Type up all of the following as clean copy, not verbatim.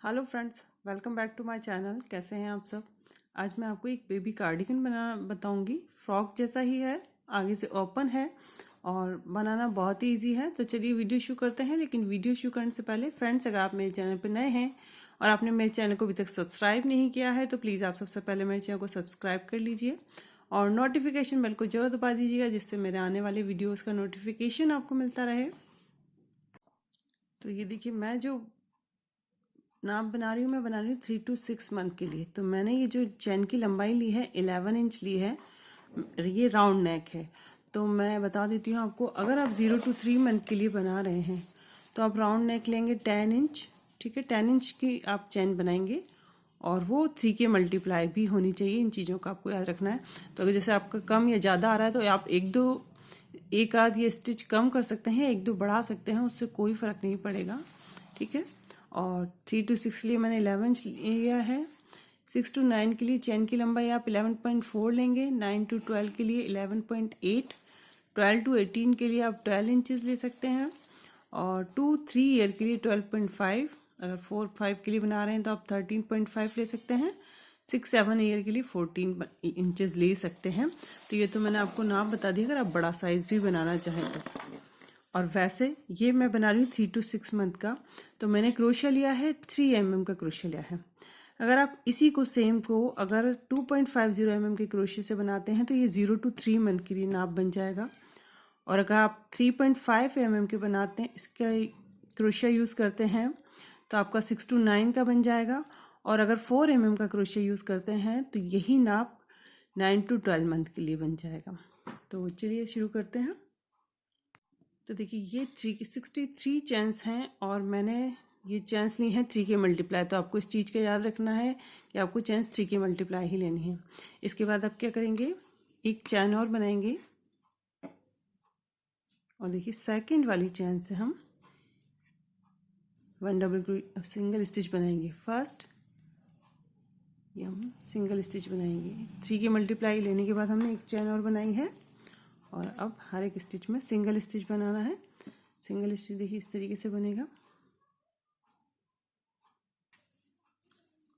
Hello friends, welcome back to my channel. कैसे हैं आप सब। आज मैं आपको एक बेबी कार्डिगन बताऊंगी। फ्रॉक जैसा ही है, आगे से ओपन है और बनाना बहुत ही इजी है। तो चलिए वीडियो शुरू करते हैं। लेकिन वीडियो शुरू करने से पहले फ्रेंड्स, अगर आप मेरे चैनल पर नए हैं और आपने मेरे चैनल को अभी तक सब्सक्राइब नहीं किया है तो प्लीज़ आप सबसे पहले मेरे चैनल को सब्सक्राइब कर लीजिए और नोटिफिकेशन बेल को जरूर दबा दीजिएगा, जिससे मेरे आने वाले वीडियोज़ का नोटिफिकेशन आपको मिलता रहे। तो ये देखिए, मैं जो नाप बना रही हूँ, मैं बना रही हूँ 3 to 6 मंथ के लिए। तो मैंने ये जो चैन की लंबाई ली है 11 इंच ली है। ये राउंड नेक है। तो मैं बता देती हूँ आपको, अगर आप 0 to 3 मंथ के लिए बना रहे हैं तो आप राउंड नेक लेंगे 10 इंच। ठीक है, 10 इंच की आप चैन बनाएंगे और वो 3 के मल्टीप्लाई भी होनी चाहिए। इन चीज़ों का आपको याद रखना है। तो अगर जैसे आपका कम या ज़्यादा आ रहा है तो आप एक आध ये स्टिच कम कर सकते हैं, एक दो बढ़ा सकते हैं, उससे कोई फ़र्क नहीं पड़ेगा। ठीक है। और 3 to 6 के लिए मैंने 11 लिया है। 6 to 9 के लिए चैन की लंबाई आप 11.4 लेंगे। 9 to 12 के लिए 11.8। 12 to 18 के लिए आप 12 इंचेस ले सकते हैं। और 2-3 ईयर के लिए 12.5। अगर 4-5 के लिए बना रहे हैं तो आप 13.5 ले सकते हैं। 6-7 ईयर के लिए 14 इंचेस ले सकते हैं। तो ये तो मैंने आपको नाप बता दिया, अगर आप बड़ा साइज भी बनाना चाहें तो। और वैसे ये मैं बना रही हूँ 3 to 6 मंथ का। तो मैंने क्रोशिया लिया है 3 mm का क्रोशिया लिया है। अगर आप इसी को सेम को अगर 2.50 mm के क्रोशिया से बनाते हैं तो ये 0 to 3 मंथ के लिए नाप बन जाएगा। और अगर आप 3.5 mm के बनाते हैं, इसका क्रोशिया यूज़ करते हैं, तो आपका 6 to 9 का बन जाएगा। और अगर 4 mm का क्रोशिया यूज़ करते हैं तो यही नाप 9 to 12 मंथ के लिए बन जाएगा। तो चलिए शुरू करते हैं। तो देखिए, ये 63 चैन्स हैं और मैंने ये चैन्स ली हैं 3 के मल्टीप्लाई। तो आपको इस चीज़ का याद रखना है कि आपको चैन्स 3 के मल्टीप्लाई ही लेनी है। इसके बाद आप क्या करेंगे, एक चैन और बनाएंगे और देखिए सेकंड वाली चैन से हम 1 डबल सिंगल स्टिच बनाएंगे। फर्स्ट ये हम सिंगल स्टिच बनाएंगे। 3 के मल्टीप्लाई लेने के बाद हमने एक चैन और बनाई है और अब हर एक स्टिच में सिंगल स्टिच बनाना है। सिंगल स्टिच देखिए इस तरीके से बनेगा।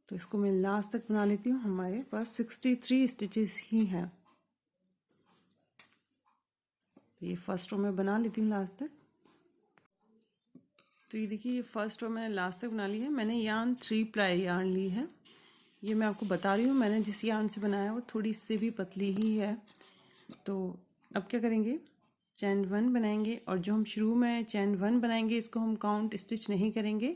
तो इसको मैं लास्ट तक बना लेती हूँ। हमारे पास 63 स्टिचेस ही हैं। तो ये फर्स्ट रो में बना लेती हूँ लास्ट तक। तो ये देखिए, ये फर्स्ट रो मैंने लास्ट तक बना ली है। मैंने यार्न 3 प्लाई यार्न ली है। ये मैं आपको बता रही हूँ, मैंने जिस यार्न से बनाया वो थोड़ी इससे भी पतली ही है। तो अब क्या करेंगे, चैन 1 बनाएंगे और जो हम शुरू में चैन 1 बनाएंगे इसको हम काउंट स्टिच नहीं करेंगे।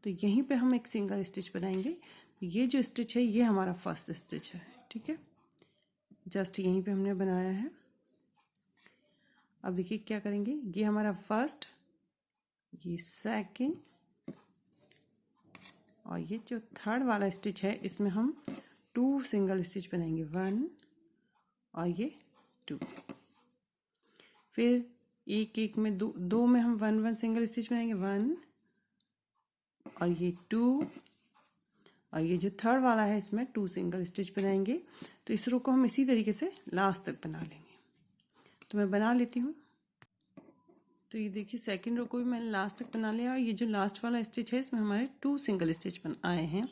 तो यहीं पे हम एक सिंगल स्टिच बनाएंगे। तो ये जो स्टिच है ये हमारा फर्स्ट स्टिच है। ठीक है, जस्ट यहीं पे हमने बनाया है। अब देखिए क्या करेंगे, ये हमारा फर्स्ट, ये सेकंड और ये जो थर्ड वाला स्टिच है इसमें हम 2 सिंगल स्टिच बनाएंगे। 1 और ये 2। फिर एक एक में दो में हम 1 सिंगल स्टिच बनाएंगे। 1 और ये 2 और ये जो थर्ड वाला है इसमें 2 सिंगल स्टिच बनाएंगे। तो इस रो को हम इसी तरीके से लास्ट तक बना लेंगे। तो मैं बना लेती हूँ। तो ये देखिए, सेकंड रो को भी मैंने लास्ट तक बना लिया और ये जो लास्ट वाला स्टिच है इसमें हमारे 2 सिंगल स्टिच आए हैं।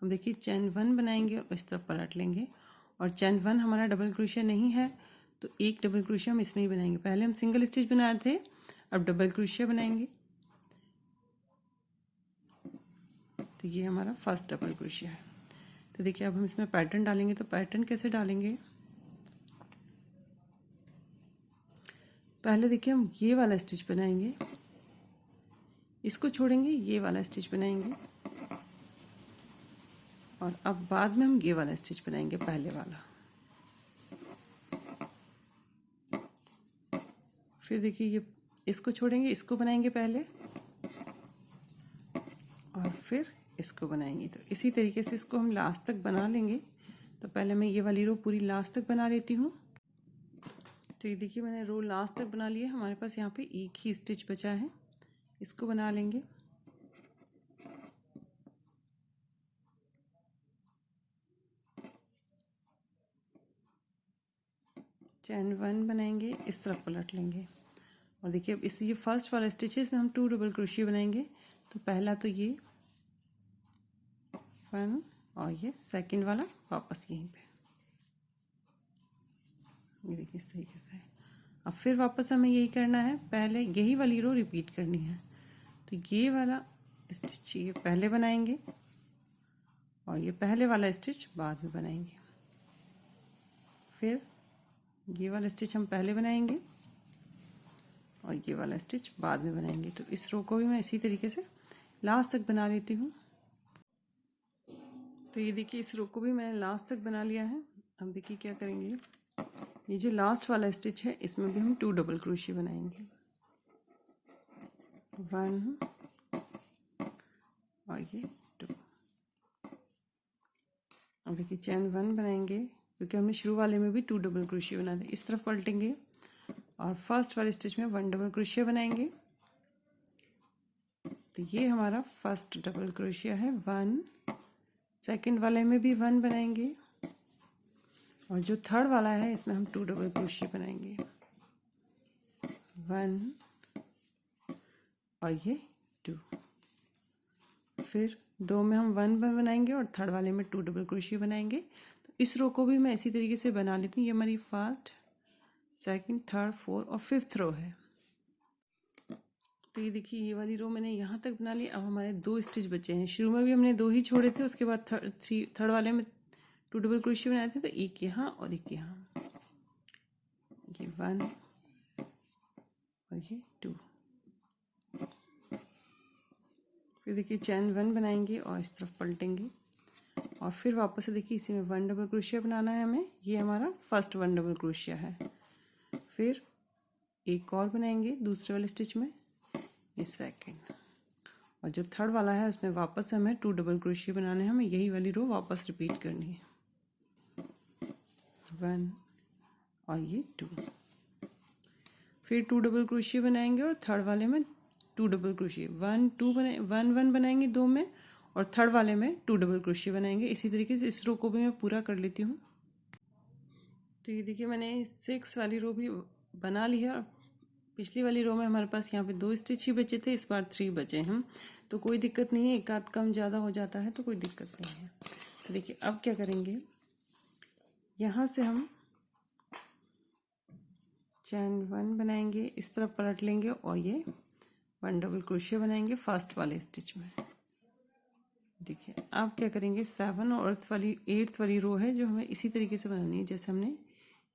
हम देखिए चैन 1 बनाएंगे और इस तरफ पलट लेंगे। और चैन 1 हमारा डबल क्रोशिया नहीं है तो एक डबल क्रोशिया हम इसमें ही बनाएंगे। पहले हम सिंगल स्टिच बनाए थे, अब डबल क्रोशिया बनाएंगे। तो ये हमारा फर्स्ट डबल क्रोशिया है। तो देखिए, अब हम इसमें पैटर्न डालेंगे। तो पैटर्न कैसे डालेंगे, पहले देखिए हम ये वाला स्टिच बनाएंगे, इसको छोड़ेंगे, ये वाला स्टिच बनाएंगे और अब बाद में हम ये वाला स्टिच बनाएंगे, पहले वाला। फिर देखिए, ये इसको छोड़ेंगे, इसको बनाएंगे पहले और फिर इसको बनाएंगे। तो इसी तरीके से इसको हम लास्ट तक बना लेंगे। तो पहले मैं ये वाली रो पूरी लास्ट तक बना लेती हूँ। तो ये देखिए, मैंने रो लास्ट तक बना लिया। हमारे पास यहाँ पे एक ही स्टिच बचा है, इसको बना लेंगे। चैन 1 बनाएंगे, इस तरफ पलट लेंगे और देखिए अब इस ये फर्स्ट वाला स्टिच है, इसमें हम 2 डबल क्रोशिया बनाएंगे। तो पहला तो ये 1 और ये सेकंड वाला वापस यहीं पे, ये देखिए इस तरीके से। अब फिर वापस हमें यही करना है, पहले यही वाली रो रिपीट करनी है। तो ये वाला स्टिच ये पहले बनाएंगे और ये पहले वाला स्टिच बाद में बनाएंगे। फिर ये वाला स्टिच हम पहले बनाएंगे और ये वाला स्टिच बाद में बनाएंगे। तो इस रो को भी मैं इसी तरीके से लास्ट तक बना लेती हूँ। तो ये देखिए इस रो को भी मैंने लास्ट तक बना लिया है। अब देखिए क्या करेंगे, ये जो लास्ट वाला स्टिच है इसमें भी हम 2 डबल क्रोशिया बनाएंगे, 1 और ये 2। अब देखिए चेन 1 बनाएंगे, क्योंकि हमने शुरू वाले में भी 2 डबल क्रोशिया बना थे। इस तरफ पलटेंगे और फर्स्ट वाले स्टिच में 1 डबल क्रोशिया बनाएंगे। तो ये हमारा फर्स्ट डबल क्रोशिया है 1, सेकंड वाले में भी 1 बनाएंगे और जो थर्ड वाला है इसमें हम 2 डबल क्रोशिया बनाएंगे, 1 और ये 2। फिर 2 में हम 1 बनाएंगे और थर्ड वाले में 2 डबल क्रोशिया बनाएंगे। तो इस रो को भी मैं इसी तरीके से बना लेती हूँ। ये हमारी फर्स्ट, सेकंड, थर्ड, फोर्थ और फिफ्थ रो है। तो ये देखिए ये वाली रो मैंने यहाँ तक बना ली। अब हमारे 2 स्टिच बचे हैं। शुरू में भी हमने 2 ही छोड़े थे, उसके बाद थर्ड वाले में 2 डबल क्रोशिया बनाए थे। तो एक यहाँ और एक यहाँ, ये 1 और ये 2। फिर देखिए चैन 1 बनाएंगे और इस तरफ पलटेंगे और फिर वापस से देखिए इसी में 1 डबल क्रोशिया बनाना है हमें। ये हमारा फर्स्ट 1 डबल क्रोशिया है। फिर एक और बनाएंगे दूसरे वाले स्टिच में, ये सेकंड, और जो थर्ड वाला है उसमें वापस हमें 2 डबल क्रोशिया बनाने हैं। हमें यही वाली रो वापस रिपीट करनी है, 1 और ये 2। फिर 2 डबल क्रोशिया बनाएंगे और थर्ड वाले में 2 डबल क्रोशिया, 1 बनाएंगे 2 में और थर्ड वाले में 2 डबल क्रोशिया बनाएंगे। इसी तरीके से इस रो को भी मैं पूरा कर लेती हूँ। तो ये देखिए मैंने 6 वाली रो भी बना ली है और पिछली वाली रो में हमारे पास यहाँ पे 2 स्टिच ही बचे थे, इस बार 3 बचे हैं। तो कोई दिक्कत नहीं है, एक आध कम ज़्यादा हो जाता है तो कोई दिक्कत नहीं है। तो देखिए अब क्या करेंगे, यहाँ से हम चैन 1 बनाएंगे, इस तरफ पलट लेंगे और ये 1 डबल क्रोशिया बनाएंगे फर्स्ट वाले स्टिच में। देखिए अब क्या करेंगे, 7 और 8th वाली रो है जो हमें इसी तरीके से बनानी है जैसे हमने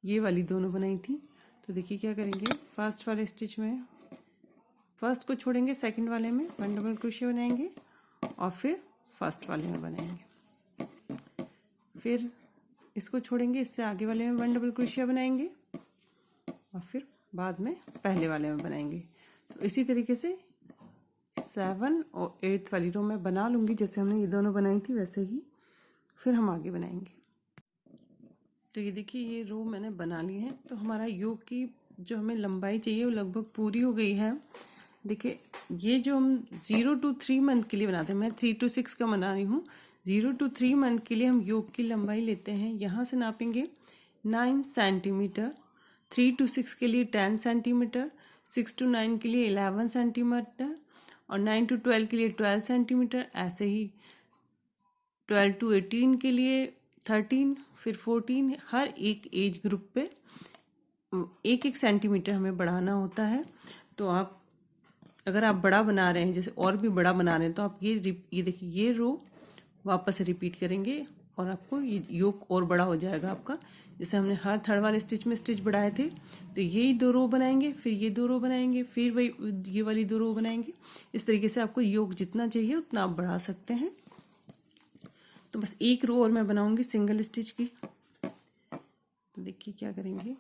ये वाली दोनों बनाई थी। तो देखिए क्या करेंगे, फर्स्ट वाले स्टिच में फर्स्ट को छोड़ेंगे, सेकंड वाले में 1 डबल क्रोशिया बनाएंगे और फिर फर्स्ट वाले में बनाएंगे। फिर इसको छोड़ेंगे, इससे आगे वाले में 1 डबल क्रोशिया बनाएंगे और फिर बाद में पहले वाले में बनाएंगे। तो इसी तरीके से 7 और 8th वाली रो मैं बना लूँगी, जैसे हमने ये दोनों बनाई थी वैसे ही फिर हम आगे बनाएंगे। तो ये देखिए ये रो मैंने बना ली है। तो हमारा योक की जो हमें लंबाई चाहिए वो लगभग पूरी हो गई है। देखिए ये जो हम 0 to 3 मंथ के लिए बनाते हैं, मैं 3 to 6 का बना रही हूँ। 0 to 3 मंथ के लिए हम योक की लंबाई लेते हैं, यहाँ से नापेंगे 9 सेंटीमीटर, 3 to 6 के लिए 10 सेंटीमीटर, 6 to 9 के लिए 11 सेंटीमीटर और 9 to 12 के लिए 12 सेंटीमीटर। ऐसे ही 12 to 18 के लिए 13, फिर 14। हर एक एज ग्रुप पे 1-1 सेंटीमीटर हमें बढ़ाना होता है। तो आप अगर आप बड़ा बना रहे हैं, जैसे और भी बड़ा बना रहे हैं, तो आप ये देखिए ये रो वापस रिपीट करेंगे और आपको ये योक और बड़ा हो जाएगा आपका। जैसे हमने हर थर्ड वाले स्टिच में स्टिच बढ़ाए थे, तो यही 2 रो बनाएंगे, फिर ये 2 रो बनाएंगे, फिर वही ये वाली 2 रो बनाएंगे। इस तरीके से आपको योक जितना चाहिए उतना आप बढ़ा सकते हैं। तो बस एक रो और मैं बनाऊंगी सिंगल स्टिच की। तो देखिए क्या करेंगे,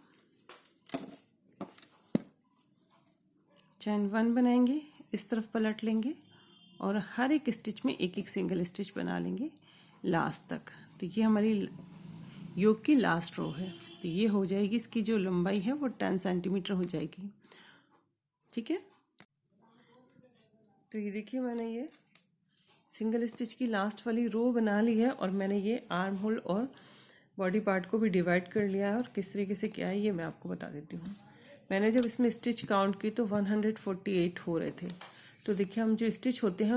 चैन 1 बनाएंगे, इस तरफ पलट लेंगे और हर एक स्टिच में 1-1 सिंगल स्टिच बना लेंगे लास्ट तक। तो ये हमारी योक की लास्ट रो है। तो ये हो जाएगी, इसकी जो लंबाई है वो 10 सेंटीमीटर हो जाएगी। ठीक है, तो ये देखिए मैंने ये सिंगल स्टिच की लास्ट वाली रो बना ली है और मैंने ये आर्म होल और बॉडी पार्ट को भी डिवाइड कर लिया है। और किस तरीके से क्या है ये मैं आपको बता देती हूँ। मैंने जब इसमें स्टिच काउंट की तो 148 हो रहे थे। तो देखिए हम जो स्टिच होते हैं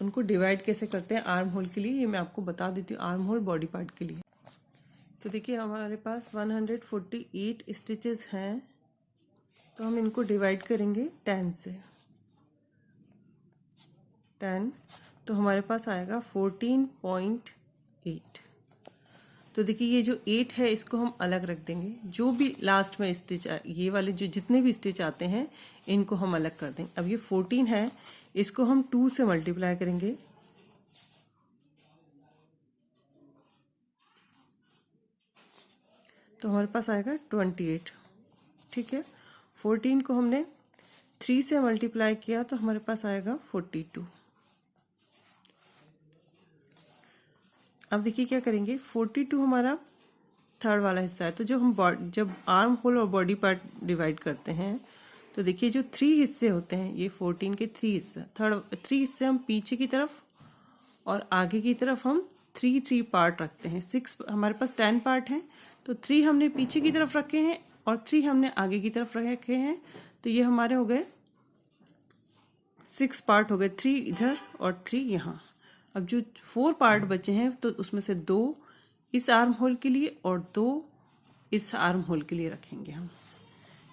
उनको डिवाइड कैसे करते हैं आर्म होल के लिए, ये मैं आपको बता देती हूँ आर्म होल बॉडी पार्ट के लिए। तो देखिए हमारे पास 148 स्टिचेस हैं, तो हम इनको डिवाइड करेंगे 10 से। 10 तो हमारे पास आएगा 14.8। तो देखिए ये जो 8 है इसको हम अलग रख देंगे, जो भी लास्ट में स्टिच ये वाले जो जितने भी स्टिच आते हैं इनको हम अलग कर देंगे। अब ये 14 है, इसको हम 2 से मल्टीप्लाई करेंगे, तो हमारे पास आएगा 28। ठीक है, 14 को हमने 3 से मल्टीप्लाई किया तो हमारे पास आएगा 42। अब देखिए क्या करेंगे, 42 हमारा थर्ड वाला हिस्सा है, तो जो हम जब आर्म होल और बॉडी पार्ट डिवाइड करते हैं तो देखिए जो 3 हिस्से होते हैं, ये 14 के 3 हिस्से, 3 हिस्से हम पीछे की तरफ और आगे की तरफ हम 3 पार्ट रखते हैं। 6 हमारे पास 10 पार्ट हैं, तो 3 हमने पीछे की तरफ रखे हैं और 3 हमने आगे की तरफ रखे हैं, तो ये हमारे हो गए 6 पार्ट हो गए, 3 इधर और 3 यहाँ। अब जो 4 पार्ट बचे हैं तो उसमें से 2 इस आर्म होल के लिए और 2 इस आर्म होल के लिए रखेंगे हम।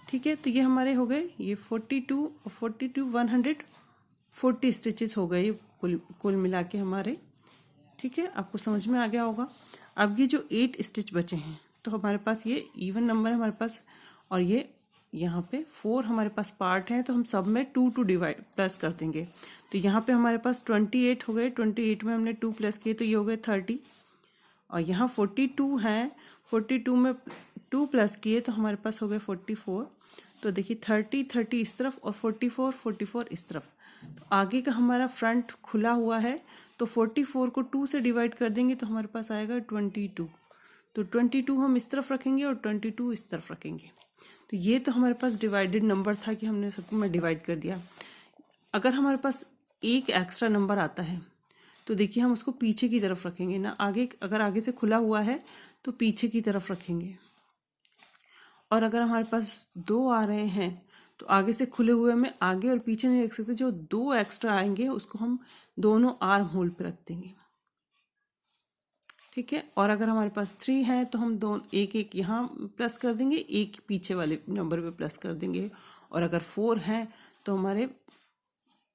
ठीक है, तो ये हमारे हो गए ये 42 और 42 140 स्टिचेस हो गए कुल मिला के हमारे। ठीक है, आपको समझ में आ गया होगा। अब ये जो 8 स्टिच बचे हैं तो हमारे पास ये इवन नंबर है हमारे पास, और ये यहाँ पे 4 हमारे पास पार्ट हैं, तो हम सब में 2 डिवाइड प्लस कर देंगे। तो यहाँ पे हमारे पास 28 हो गए, 28 में हमने 2 प्लस किए तो ये हो गए 30, और यहाँ 42 हैं, 42 में 2 प्लस किए तो हमारे पास हो गए 44। तो देखिए 30 इस तरफ और 44 इस तरफ। तो आगे का हमारा फ्रंट खुला हुआ है, तो 44 को 2 से डिवाइड कर देंगे तो हमारे पास आएगा 22। तो 22 हम इस तरफ रखेंगे और 22 इस तरफ रखेंगे। तो ये तो हमारे पास डिवाइडेड नंबर था कि हमने सबको में डिवाइड कर दिया। अगर हमारे पास एक एक्स्ट्रा नंबर आता है तो देखिए हम उसको पीछे की तरफ रखेंगे ना, आगे अगर आगे से खुला हुआ है तो पीछे की तरफ रखेंगे, और अगर हमारे पास 2 आ रहे हैं तो आगे से खुले हुए में आगे और पीछे नहीं रख सकते, जो 2 एक्स्ट्रा आएंगे उसको हम दोनों आर्म होल पे रख देंगे। ठीक है, और अगर हमारे पास 3 है तो हम एक यहाँ प्लस कर देंगे, एक पीछे वाले नंबर पे प्लस कर देंगे, और अगर 4 हैं तो हमारे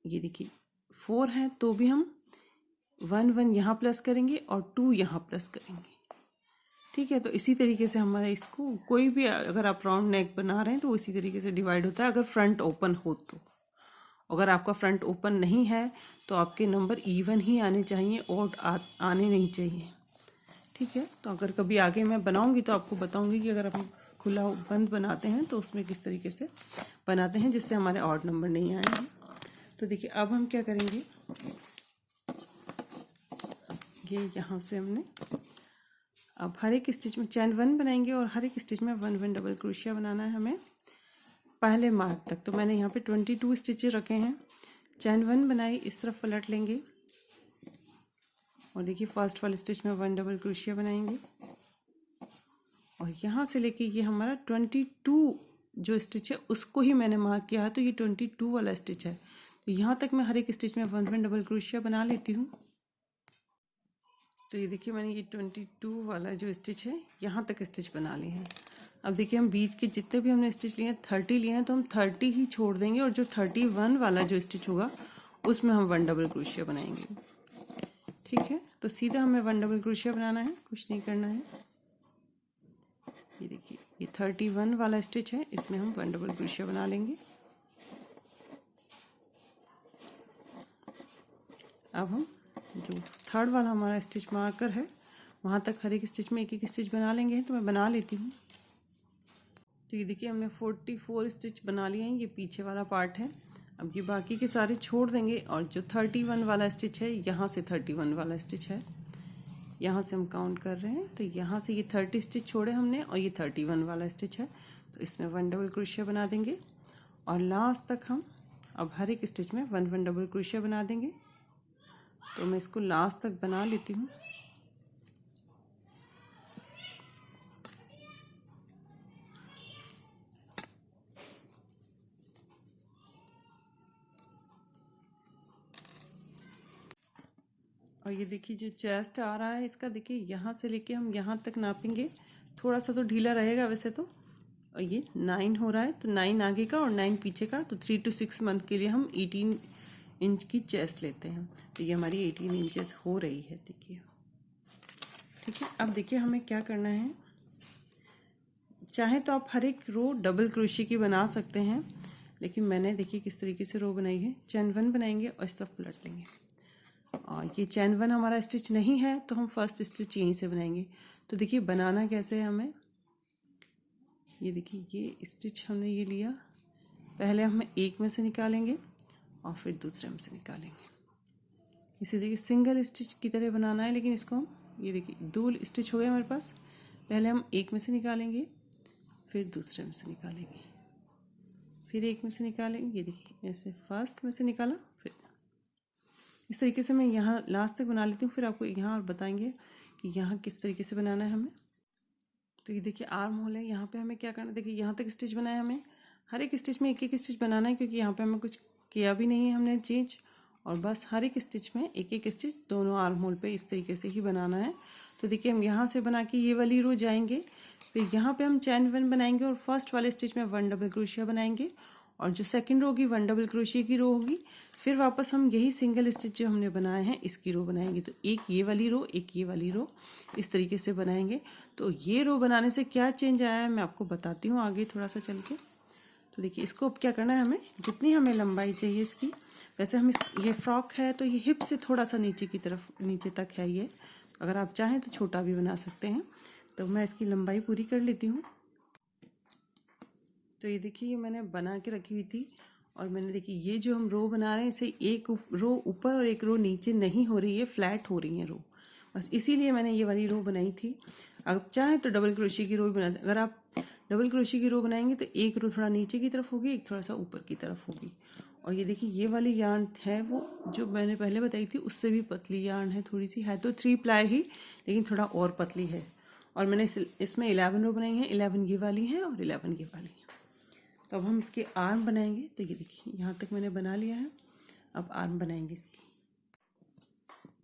ये देखिए 4 हैं तो भी हम 1 यहाँ प्लस करेंगे और 2 यहाँ प्लस करेंगे। ठीक है, तो इसी तरीके से हमारे इसको कोई भी अगर आप राउंड नेक बना रहे हैं तो इसी तरीके से डिवाइड होता है अगर फ्रंट ओपन हो तो। अगर आपका फ्रंट ओपन नहीं है तो आपके नंबर इवन ही आने चाहिए, ऑड आने नहीं चाहिए। ठीक है, तो अगर कभी आगे मैं बनाऊंगी तो आपको बताऊंगी कि अगर हम खुला बंद बनाते हैं तो उसमें किस तरीके से बनाते हैं जिससे हमारे ऑड नंबर नहीं आए हैं। तो देखिए अब हम क्या करेंगे, ये यहाँ से हमने अब हर एक स्टिच में चैन 1 बनाएंगे और हर एक स्टिच में 1 डबल क्रोशिया बनाना है हमें पहले मार्क तक। तो मैंने यहाँ पे 22 स्टिचेस रखे हैं। चैन 1 बनाई, इस तरफ पलट लेंगे और देखिए फर्स्ट वाले स्टिच में 1 डबल क्रोशिया बनाएंगे, और यहाँ से लेके ये हमारा 22 जो स्टिच है उसको ही मैंने मार्क किया है, तो ये 22 वाला स्टिच है। तो यहाँ तक मैं हर एक स्टिच में 1 डबल क्रोशिया बना लेती हूँ। तो ये देखिए मैंने ये 22 वाला जो स्टिच है यहाँ तक स्टिच बना लिए हैं। अब देखिए हम बीच के जितने भी हमने स्टिच लिए हैं 30 लिए हैं, तो हम 30 ही छोड़ देंगे, और जो 31 वाला जो स्टिच होगा उसमें हम 1 डबल क्रोशिया बनाएंगे। ठीक है, तो सीधा हमें 1 डबल क्रोशिया बनाना है, कुछ नहीं करना है। ये देखिए ये 31 वाला स्टिच है, इसमें हम 1 डबल क्रोशिया बना लेंगे। अब हम जो थर्ड वाला हमारा स्टिच मार्कर है वहाँ तक हर एक स्टिच में एक स्टिच बना लेंगे, तो मैं बना लेती हूँ। तो ये देखिए हमने 44 स्टिच बना लिए हैं, ये पीछे वाला पार्ट है। अब ये बाकी के सारे छोड़ देंगे, और जो 31 वाला स्टिच है यहाँ से 31 वाला स्टिच है, यहाँ से हम काउंट कर रहे हैं, तो यहाँ से ये 30 स्टिच छोड़े हमने और ये 31 वाला स्टिच है, तो इसमें 1 डबल क्रोशिया बना देंगे, और लास्ट तक हम अब हर एक स्टिच में 1 डबल क्रोशिया बना देंगे। तो मैं इसको लास्ट तक बना लेती हूँ। और ये देखिए जो चेस्ट आ रहा है इसका, देखिए यहाँ से लेके हम यहाँ तक नापेंगे, थोड़ा सा तो ढीला रहेगा वैसे तो। और ये 9 हो रहा है, तो 9 आगे का और 9 पीछे का, तो 3 to 6 मंथ के लिए हम 18 इंच की चेस्ट लेते हैं। तो ये हमारी 18 इंचेस हो रही है, देखिए। ठीक है, अब देखिए हमें क्या करना है। चाहे तो आप हर एक रो डबल क्रोशिया की बना सकते हैं, लेकिन मैंने देखिए किस तरीके से रो बनाई है। चैन 1 बनाएंगे और इस तरफ पलट लेंगे। और ये चैन 1 हमारा स्टिच नहीं है तो हम फर्स्ट स्टिच यहीं से बनाएंगे। तो देखिए बनाना कैसे है हमें, ये देखिए ये स्टिच हमने ये लिया, पहले हम एक में से निकालेंगे और फिर दूसरे में से निकालेंगे। इसे देखिए सिंगल स्टिच की तरह बनाना है, लेकिन इसको हम ये देखिए 2 स्टिच हो गए हमारे पास। पहले हम एक में से निकालेंगे, फिर दूसरे में से निकालेंगे, फिर एक में से निकालेंगे। ये देखिए ऐसे फर्स्ट में से निकाला, फिर इस तरीके से मैं यहाँ लास्ट तक बना लेती हूँ, फिर आपको यहाँ और बताएंगे कि यहाँ किस तरीके से बनाना है हमें। तो ये देखिए आर्म होल है, यहाँ पे हमें क्या करना है, देखिए यहाँ तक स्टिच बनाया, हमें हर एक स्टिच में एक एक स्टिच बनाना है, क्योंकि यहाँ पे हमें कुछ किया भी नहीं है हमने चेंज। और बस हर एक स्टिच में एक एक स्टिच दोनों आर्म होल पे इस तरीके से ही बनाना है। तो देखिए हम यहाँ से बना के ये वाली रो जाएंगे, फिर यहाँ पे हम चैन 1 बनाएंगे और फर्स्ट वाले स्टिच में 1 डबल क्रोशिया बनाएंगे, और जो सेकंड रो होगी 1 डबल क्रोशिया की रो होगी। फिर वापस हम यही सिंगल स्टिच जो हमने बनाए हैं इसकी रो बनाएंगे। तो एक ये वाली रो, एक ये वाली रो, इस तरीके से बनाएंगे। तो ये रो बनाने से क्या चेंज आया है मैं आपको बताती हूँ आगे थोड़ा सा चल के। तो देखिए इसको अब क्या करना है, हमें जितनी हमें लंबाई चाहिए इसकी, वैसे हम ये फ्रॉक है तो ये हिप से थोड़ा सा नीचे की तरफ, नीचे तक है ये। अगर आप चाहें तो छोटा भी बना सकते हैं। तो मैं इसकी लंबाई पूरी कर लेती हूँ। तो ये देखिए ये मैंने बना के रखी हुई थी, और मैंने देखिए ये जो हम रो बना रहे हैं इसे एक रो ऊपर और एक रो नीचे नहीं हो रही है, फ्लैट हो रही है रो, बस इसीलिए मैंने ये वाली रो बनाई थी। अब चाहे तो डबल क्रोशिया की रो भी बना, अगर आप डबल क्रोशिया की रो बनाएंगे तो एक रो थोड़ा नीचे की तरफ होगी, एक थोड़ा सा ऊपर की तरफ होगी। और ये देखिए ये वाली यार्न है वो जो मैंने पहले बताई थी, उससे भी पतली यार्न है, थोड़ी सी है तो 3 प्लाई ही, लेकिन थोड़ा और पतली है। और मैंने इसमें 11 रो बनाई है, 11 ये वाली है और 11 ये वाली है। तो अब हम इसके आर्म बनाएंगे। तो ये देखिए यहाँ तक मैंने बना लिया है, अब आर्म बनाएंगे इसकी।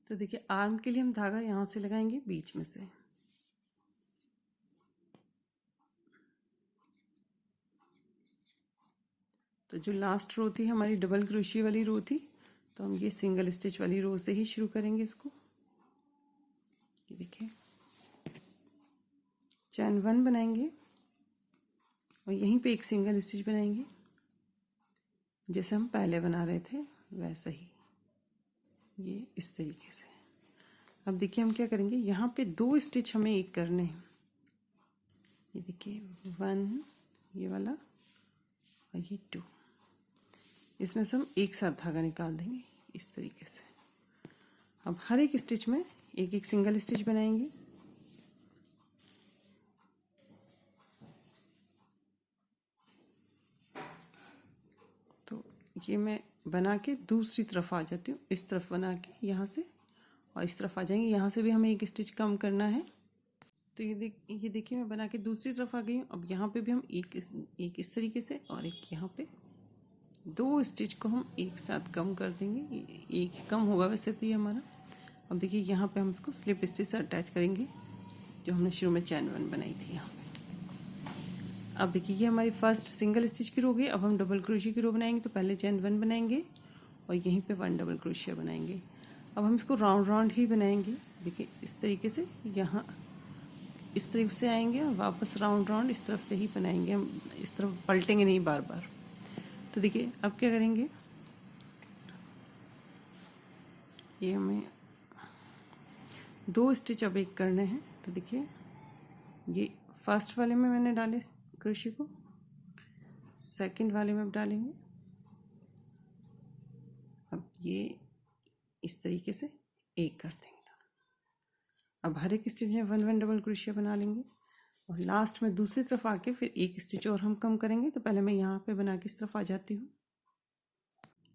तो देखिए आर्म के लिए हम धागा यहाँ से लगाएंगे बीच में से। तो जो लास्ट रो थी हमारी डबल क्रोशिया वाली रो थी, तो हम ये सिंगल स्टिच वाली रो से ही शुरू करेंगे इसको। ये देखिए चैन 1 बनाएंगे और यहीं पे एक सिंगल स्टिच बनाएंगे, जैसे हम पहले बना रहे थे वैसा ही, ये इस तरीके से। अब देखिए हम क्या करेंगे, यहाँ पे 2 स्टिच हमें एक करने हैं। ये देखिए 1 ये वाला और ये 2, इसमें से हम एक साथ धागा निकाल देंगे इस तरीके से। अब हर एक स्टिच में एक एक सिंगल स्टिच बनाएंगे। तो ये मैं बना के दूसरी तरफ आ जाती हूँ, इस तरफ बना के यहाँ से, और इस तरफ आ जाएंगे, यहाँ से भी हमें एक स्टिच कम करना है। तो ये देखिए मैं बना के दूसरी तरफ आ गई हूँ। अब यहाँ पे भी हम एक इस तरीके से और एक यहाँ पे 2 स्टिच को हम एक साथ कम कर देंगे, एक कम होगा वैसे तो ये हमारा। अब देखिए यहाँ पे हम इसको स्लिप स्टिच से अटैच करेंगे, जो हमने शुरू में चैन 1 बनाई थी यहाँ पे। अब देखिए ये हमारी फर्स्ट सिंगल स्टिच की रो हो गई। अब हम डबल क्रोशिया की रो बनाएंगे, तो पहले चैन 1 बनाएंगे और यहीं पे 1 डबल क्रोशिया बनाएंगे। अब हम इसको राउंड राउंड ही बनाएंगे। देखिए इस तरीके से यहाँ इस तरफ से आएंगे और वापस राउंड राउंड इस तरफ से ही बनाएंगे, हम इस तरफ पलटेंगे नहीं बार बार। तो देखिए अब क्या करेंगे, ये हमें 2 स्टिच अब एक करने हैं। तो देखिए ये फर्स्ट वाले में मैंने डाले क्रोशिया को, सेकंड वाले में डालेंगे। अब ये इस तरीके से एक कर देंगे। अब हर एक स्टिच में 1 1 डबल क्रोशिया बना लेंगे, और लास्ट में दूसरी तरफ आके फिर एक स्टिच और हम कम करेंगे। तो पहले मैं यहाँ पे बना के इस तरफ आ जाती हूँ।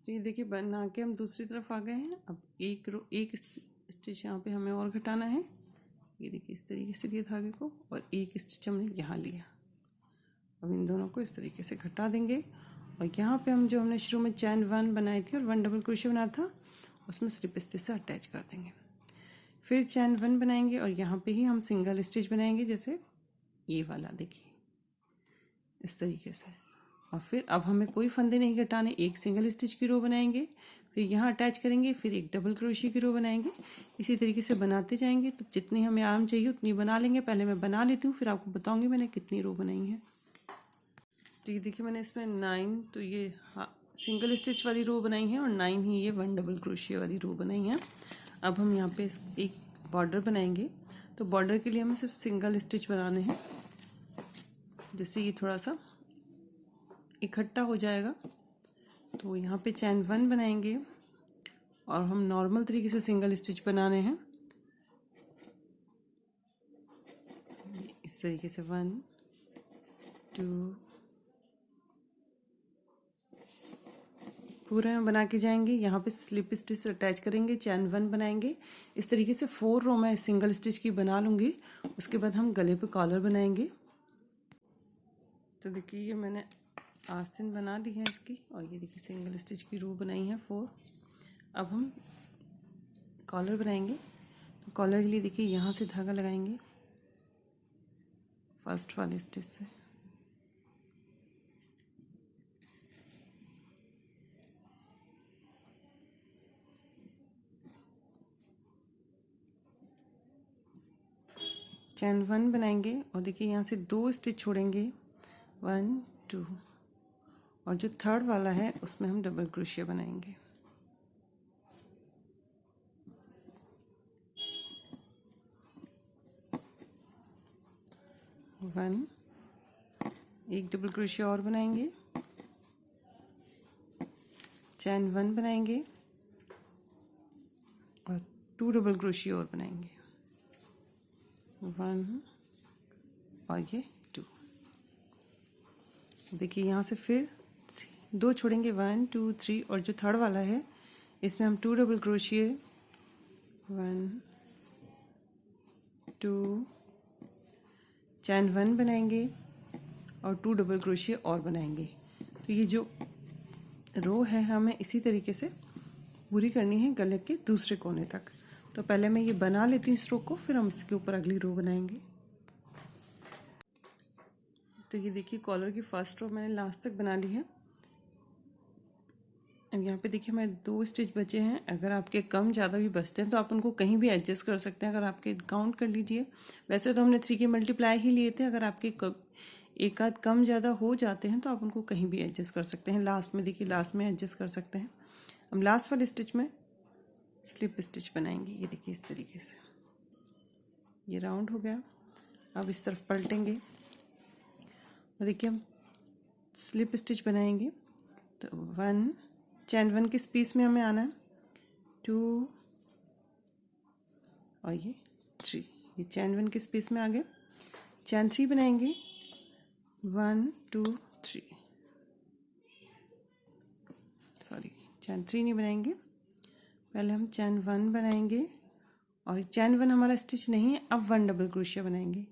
तो ये देखिए बना के हम दूसरी तरफ आ गए हैं। अब एक स्टिच यहाँ पे हमें और घटाना है। ये देखिए इस तरीके से लिए धागे को, और एक स्टिच हमने यहाँ लिया। अब इन दोनों को इस तरीके से घटा देंगे, और यहाँ पे हम जो हमने शुरू में चैन 1 बनाई थी और 1 डबल क्रोशिया बनाया था, उसमें स्लिप स्टिच से अटैच कर देंगे। फिर चैन 1 बनाएंगे और यहाँ पे ही हम सिंगल स्टिच बनाएंगे, जैसे ये वाला देखिए इस तरीके से। और फिर अब हमें कोई फंदे नहीं घटाने, एक सिंगल स्टिच की रो बनाएंगे, फिर यहाँ अटैच करेंगे, फिर एक डबल क्रोशिया की रो बनाएंगे। इसी तरीके से बनाते जाएंगे। तो जितनी हमें आर्म चाहिए उतनी बना लेंगे। पहले मैं बना लेती हूँ, फिर आपको बताऊँगी मैंने कितनी रो बनाई है। तो ये देखिए मैंने इसमें 9 तो ये सिंगल स्टिच वाली रो बनाई है और 9 ही ये 1 डबल क्रोशिया वाली रो बनाई है। अब हम यहाँ पे एक बॉर्डर बनाएंगे। तो बॉर्डर के लिए हमें सिर्फ सिंगल स्टिच बनाने हैं, जैसे ये थोड़ा सा इकट्ठा हो जाएगा। तो यहाँ पे चैन 1 बनाएंगे और हम नॉर्मल तरीके से सिंगल स्टिच बनाने हैं, इस तरीके से 1 2 पूरा में बना के जाएंगे। यहाँ पे स्लिप स्टिच अटैच करेंगे, चैन 1 बनाएंगे। इस तरीके से 4 रो मैं सिंगल स्टिच की बना लूँगी। उसके बाद हम गले पे कॉलर बनाएंगे। तो देखिए ये मैंने आस्तीन बना दी है इसकी, और ये देखिए सिंगल स्टिच की रो बनाई है 4। अब हम कॉलर बनाएंगे। तो कॉलर के लिए देखिए यहाँ से धागा लगाएंगे फर्स्ट वाले स्टिच से, चैन 1 बनाएंगे और देखिए यहाँ से 2 स्टिच छोड़ेंगे 1 2, और जो थर्ड वाला है उसमें हम डबल क्रोशिया बनाएंगे। वन, एक डबल क्रोशिया और बनाएंगे, चैन 1 बनाएंगे और 2 डबल क्रोशिया और बनाएंगे, 1 और ये 2। देखिए यहाँ से फिर 2 छोड़ेंगे 1 2 3, और जो थर्ड वाला है इसमें हम 2 डबल क्रोशिया 1 2, चैन 1 बनाएंगे और 2 डबल क्रोशिया और बनाएंगे। तो ये जो रो है हमें इसी तरीके से पूरी करनी है गले के दूसरे कोने तक। तो पहले मैं ये बना लेती हूँ इस रो को, फिर हम इसके ऊपर अगली रो बनाएंगे। तो ये देखिए कॉलर की फर्स्ट रो मैंने लास्ट तक बना ली है। अब यहाँ पे देखिए मैं 2 स्टिच बचे हैं। अगर आपके कम ज़्यादा भी बचते हैं तो आप उनको कहीं भी एडजस्ट कर सकते हैं। अगर आपके काउंट कर लीजिए, वैसे तो हमने 3 के मल्टीप्लाई ही लिए थे। अगर आपके एक आध कम ज़्यादा हो जाते हैं तो आप उनको कहीं भी एडजस्ट कर सकते हैं। लास्ट में देखिए, लास्ट में एडजस्ट कर सकते हैं। हम लास्ट वाले स्टिच में स्लिप स्टिच बनाएंगे। ये देखिए इस तरीके से ये राउंड हो गया। अब इस तरफ पलटेंगे और देखिए हम स्लिप स्टिच बनाएंगे। तो 1, चैन 1 के स्पेस में हमें आना है, 2 और ये 3। ये चैन 1 के स्पेस में आ गए। चैन 3 बनाएंगे 1 2 3, सॉरी चैन 3 नहीं बनाएंगे, पहले हम चैन 1 बनाएंगे। और चैन 1 हमारा स्टिच नहीं है, अब 1 डबल क्रोशिया बनाएंगे।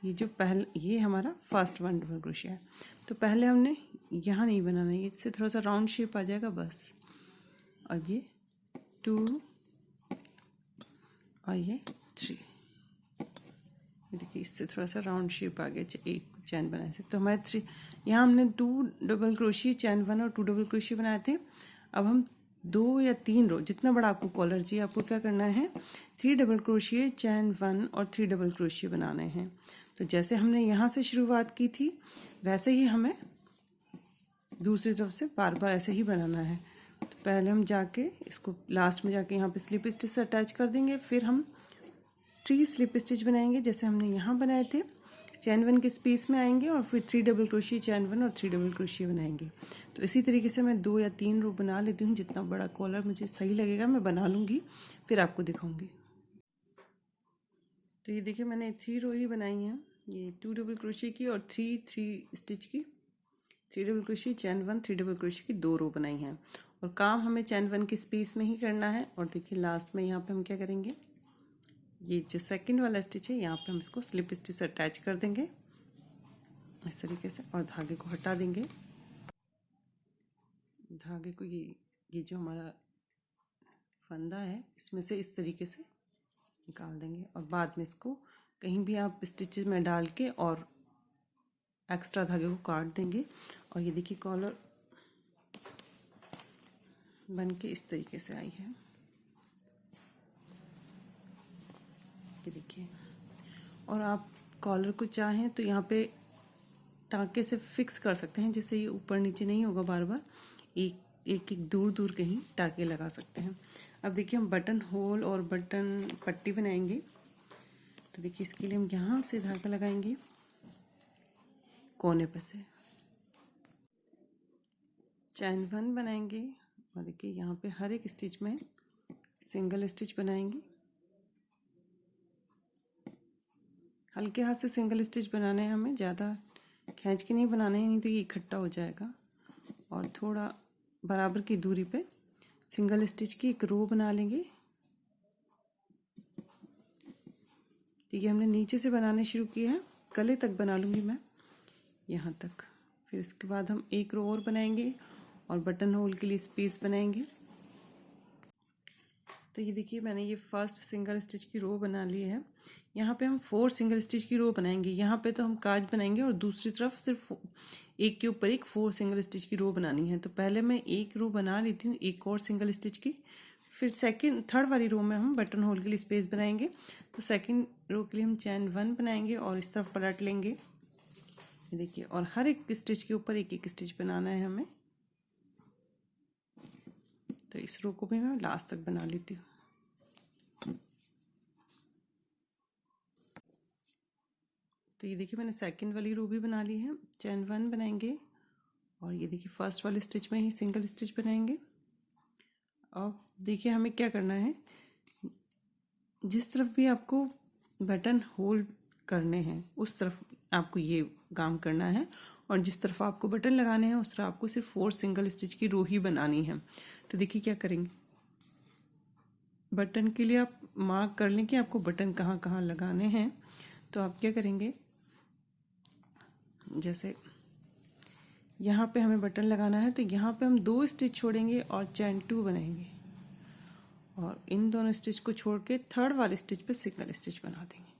ये जो ये हमारा फर्स्ट 1 डबल क्रोशिया है। तो पहले हमने यहाँ नहीं बनाना है, इससे थोड़ा सा राउंड शेप आ जाएगा बस। और ये 2 और ये 3, ये देखिए इससे थोड़ा सा राउंड शेप आ गया एक चैन बनाए से। तो हमारे 3 यहाँ हमने 2 डबल क्रोशिया चैन 1 और 2 डबल क्रोशिया बनाए थे। अब हम 2 या 3 रो, जितना बड़ा आपको कॉलर चाहिए, आपको क्या करना है 3 डबल क्रोशिया चैन 1 और 3 डबल क्रोशिया बनाने हैं। तो जैसे हमने यहाँ से शुरुआत की थी वैसे ही हमें दूसरी तरफ से बार बार ऐसे ही बनाना है। तो पहले हम जाके इसको लास्ट में जाके यहाँ पे स्लिप स्टिच से अटैच कर देंगे। फिर हम 3 स्लिप स्टिच बनाएंगे जैसे हमने यहाँ बनाए थे। चैन 1 के स्पेस में आएंगे और फिर 3 डबल क्रोशिया चैन 1 और 3 डबल क्रोशिया बनाएंगे। तो इसी तरीके से मैं 2 या 3 रो बना लेती हूँ। जितना बड़ा कॉलर मुझे सही लगेगा मैं बना लूँगी, फिर आपको दिखाऊंगी। तो ये देखिए मैंने 3 रो ही बनाई हैं, ये 2 डबल क्रोशिया की और 3 स्टिच की, 3 डबल क्रोशिया चैन 1 3 डबल क्रोशिया की 2 रो बनाई हैं। और काम हमें चैन 1 के स्पेस में ही करना है। और देखिए लास्ट में यहाँ पे हम क्या करेंगे, ये जो सेकंड वाला स्टिच है यहाँ पे हम इसको स्लिप स्टिच से अटैच कर देंगे इस तरीके से, और धागे को हटा देंगे। धागे को ये जो हमारा फंदा है इसमें से इस तरीके से निकाल देंगे और बाद में इसको कहीं भी आप स्टिचेस में डाल के और एक्स्ट्रा धागे को काट देंगे। और ये देखिए कॉलर बन के इस तरीके से आई है, ये देखिए। और आप कॉलर को चाहें तो यहाँ पे टाँके से फिक्स कर सकते हैं, जिससे ये ऊपर नीचे नहीं होगा, बार बार एक दूर दूर कहीं टाँके लगा सकते हैं। अब देखिए हम बटन होल और बटन पट्टी बनाएंगे। तो देखिए इसके लिए हम यहाँ से धागा लगाएंगे कोने पे से, चैन 1 बनाएंगे और देखिए यहाँ पे हर एक स्टिच में सिंगल स्टिच बनाएंगे। हल्के हाथ से सिंगल स्टिच बनाने हैं हमें, ज़्यादा खींच के नहीं बनाना है, नहीं तो ये इकट्ठा हो जाएगा। और थोड़ा बराबर की दूरी पे सिंगल स्टिच की एक रो बना लेंगे। ठीक है, हमने नीचे से बनाने शुरू किया है, गले तक बना लूँगी मैं यहाँ तक। फिर इसके बाद हम एक रो और बनाएंगे और बटन होल के लिए स्पेस बनाएंगे। तो ये देखिए मैंने ये फर्स्ट सिंगल स्टिच की रो बना ली है। यहाँ पे हम 4 सिंगल स्टिच की रो बनाएंगे। यहाँ पे तो हम काज बनाएंगे और दूसरी तरफ सिर्फ एक के ऊपर एक 4 सिंगल स्टिच की रो बनानी है। तो पहले मैं एक रो बना लेती हूँ एक और सिंगल स्टिच की, फिर थर्ड वाली रो में हम बटन होल के लिए स्पेस बनाएंगे। तो सेकंड रो के लिए हम चैन 1 बनाएंगे और इस तरफ पलट लेंगे, ये देखिए। और हर एक स्टिच के ऊपर एक एक स्टिच बनाना है हमें। तो इस रो को भी मैं लास्ट तक बना लेती हूँ। तो ये देखिए मैंने सेकंड वाली रो भी बना ली है, चैन 1 बनाएंगे और ये देखिए फर्स्ट वाले स्टिच में ही सिंगल स्टिच बनाएंगे। और देखिए हमें क्या करना है, जिस तरफ भी आपको बटन होल करने हैं उस तरफ आपको ये काम करना है, और जिस तरफ आपको बटन लगाने हैं उस तरफ आपको सिर्फ 4 सिंगल स्टिच की रो ही बनानी है। तो देखिए क्या करेंगे, बटन के लिए आप मार्क कर लें कि आपको बटन कहाँ कहाँ लगाने हैं। तो आप क्या करेंगे, जैसे यहाँ पे हमें बटन लगाना है तो यहाँ पे हम 2 स्टिच छोड़ेंगे और चैन 2 बनाएंगे और इन दोनों स्टिच को छोड़ के थर्ड वाले स्टिच पे सिंगल स्टिच बना देंगे।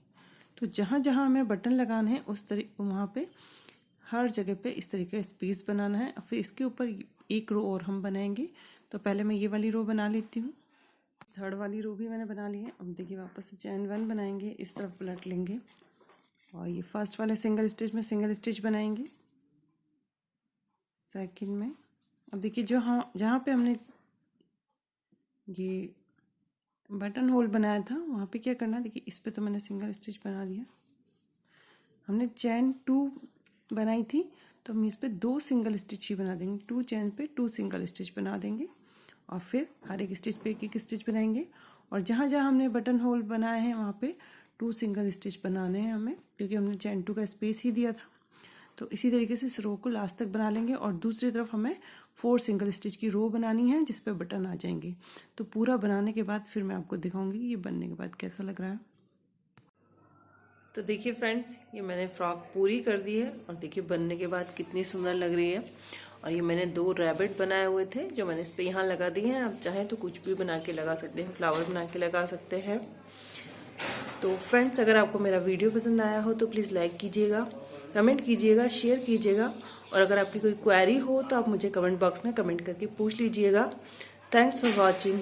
तो जहाँ जहाँ हमें बटन लगाना है उस तरीके वहाँ पे हर जगह पे इस तरीके का स्पेस बनाना है। फिर इसके ऊपर एक रो और हम बनाएंगे। तो पहले मैं ये वाली रो बना लेती हूँ, थर्ड वाली रो भी मैंने बना ली है। अब देखिए वापस से चैन 1 बनाएंगे, इस तरफ पलट लेंगे और ये फर्स्ट वाले सिंगल स्टिच में सिंगल स्टिच बनाएंगे सेकंड में। अब देखिए जहाँ पे हमने ये बटन होल बनाया था वहाँ पे क्या करना है, देखिए इस पे तो मैंने सिंगल स्टिच बना दिया। हमने चैन 2 बनाई थी तो हम इस पे 2 सिंगल स्टिच ही बना देंगे, 2 चैन पे 2 सिंगल स्टिच बना देंगे और फिर हर एक स्टिच पे एक एक स्टिच बनाएंगे। और जहाँ जहाँ हमने बटन होल बनाए हैं वहाँ पे 2 सिंगल स्टिच बनाने हैं हमें, क्योंकि हमने चैन 2 का स्पेस ही दिया था। तो इसी तरीके से इस रो को लास्ट तक बना लेंगे और दूसरी तरफ हमें 4 सिंगल स्टिच की रो बनानी है जिस पे बटन आ जाएंगे। तो पूरा बनाने के बाद फिर मैं आपको दिखाऊंगी ये बनने के बाद कैसा लग रहा है। तो देखिए फ्रेंड्स, ये मैंने फ्रॉक पूरी कर दी है और देखिए बनने के बाद कितनी सुंदर लग रही है। और ये मैंने 2 रैबिट बनाए हुए थे जो मैंने इस पे यहाँ लगा दिए हैं। आप चाहें तो कुछ भी बना के लगा सकते हैं, फ्लावर बना के लगा सकते हैं। तो फ्रेंड्स, अगर आपको मेरा वीडियो पसंद आया हो तो प्लीज़ लाइक कीजिएगा, कमेंट कीजिएगा, शेयर कीजिएगा। और अगर आपकी कोई क्वेरी हो तो आप मुझे कमेंट बॉक्स में कमेंट करके पूछ लीजिएगा। Thanks for watching.